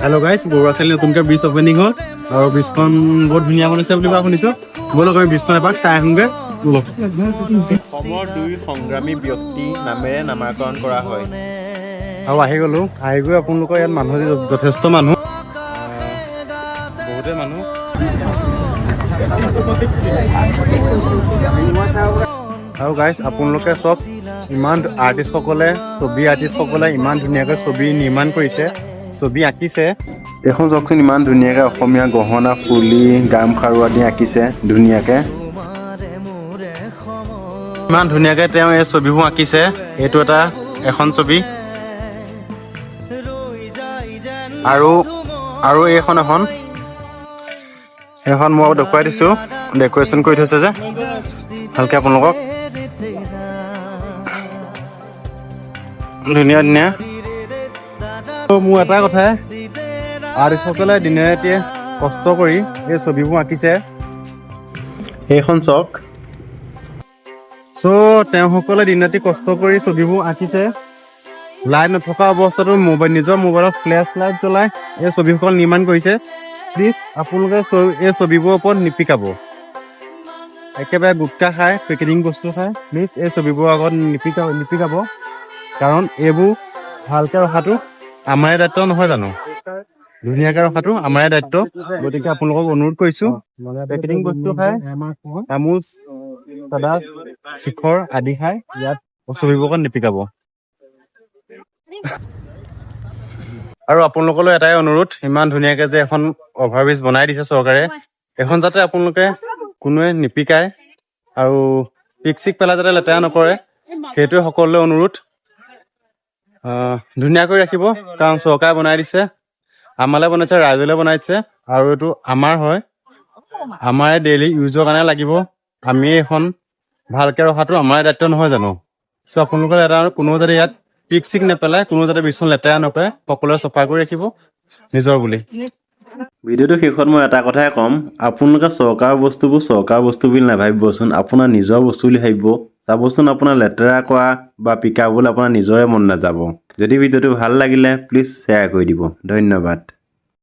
hello guys Barua चाৰিআলি নতুনকৈ bridge opening হ'ল আৰু ব্ৰিজখন বহুত ধুনীয়া বনাইছে বুলি কোৱা শুনিছোঁ ব'লক আমি ব্ৰিজখন এপাক চাই আহোঁগৈ অসমৰ দুই সংগ্ৰামী ব্যক্তি নামেৰে নামাকৰণ কৰা হয় আৰু আহি গ'লোঁ আহি গৈ আপোনালোকৰ ইয়াত মানুহ যথেষ্ট মানুহ বহুতে মানুহ আৰু গাইছ আপোনালোকে চব ইমান আৰ্টিষ্টসকলে ছবি আৰ্টিষ্টসকলে ইমান ধুনীয়াকৈ ছবি নিৰ্মাণ কৰিছে ছবি আঁকিছে এখন চাওকচোন ইমান ধুনীয়াকৈ অসমীয়া গহনা ফুলি গামখাৰু আদি আঁকিছে ধুনীয়াকৈ ইমান ধুনীয়াকৈ তেওঁ এই ছবিবোৰ আঁকিছে এইটো এখন ছবি আৰু এইখন মই দেখুৱাই দিছোঁ ডেক'ৰেশ্যন কৰি থৈছে যে ভালকৈ আপোনালোকক ধুনীয়া ধুনীয়া মোৰ এটা কথাই আৰ্টিষ্টসকলে দিনে ৰাতিয়ে কষ্ট কৰি এই ছবিবোৰ আঁকিছে সেইখন চাওক তেওঁসকলে দিন ৰাতি কষ্ট কৰি ছবিবোৰ আঁকিছে লাইট নথকা অৱস্থাতো নিজৰ মোবাইলত ফ্লেছ লাইট জ্বলাই এই ছবিসকল নিৰ্মাণ কৰিছে প্লিজ আপোনালোকে এই ছবিবোৰৰ ওপৰত নিপিকাব একেবাৰে গুটখা খাই পেকেজিং বস্তু খাই প্লিজ এই ছবিবোৰৰ আগত নিপিকাব কাৰণ এইবোৰ ভালকৈ ৰখাটো আমাৰে দায়িত্ব নহয় জানো ধুনীয়াকৈ ৰখাটো আমাৰে দায়িত্ব গতিকে আপোনালোকক অনুৰোধ কৰিছোঁ পেকেজিং বস্তু খাই চামুচ চাদা শিখৰ আদি খাই ইয়াত ছবিবোৰত নিপিকাব আৰু আপোনালোকলৈ এটাই অনুৰোধ ইমান ধুনীয়াকৈ যে এখন অভাৰব্ৰিজ বনাই দিছে চৰকাৰে এখন যাতে আপোনালোকে কোনোৱে নিপিকায় আৰু পিক চিক পেলাই যাতে লেতেৰা নকৰে সেইটোৱে সকলোলৈ অনুৰোধ ধুনীয়াকৈ ৰাখিব কাৰণ চৰকাৰে বনাই দিছে আমালৈ বনাইছে ৰাইজলৈ বনাইছে আৰু এইটো আমাৰ হয় আমাৰে ডেইলি ইউজৰ কাৰণে লাগিব আমি এখন ভালকৈ ৰখাটো আমাৰ দায়িত্ব নহয় জানো আপোনালোকৰ এটা কোনো যাতে ইয়াত পিক চিক নেপেলাই কোনো যাতে বিচখন লেতেৰা নকৰে সকলোৱে চফা কৰি ৰাখিব নিজৰ বুলি ভিডিঅ'টো শেষত মই এটা কথাই ক'ম আপোনালোকে চৰকাৰৰ বস্তু বুলি নাভাবিবচোন আপোনাৰ নিজৰ বস্তু বুলি ভাবিব চাবচোন আপোনাৰ লেতেৰা কৰা বা পিকাবলৈ আপোনাৰ নিজৰে মন নাযাব যদি ভিডিঅ'টো ভাল লাগিলে প্লিজ শ্বেয়াৰ কৰি দিব ধন্যবাদ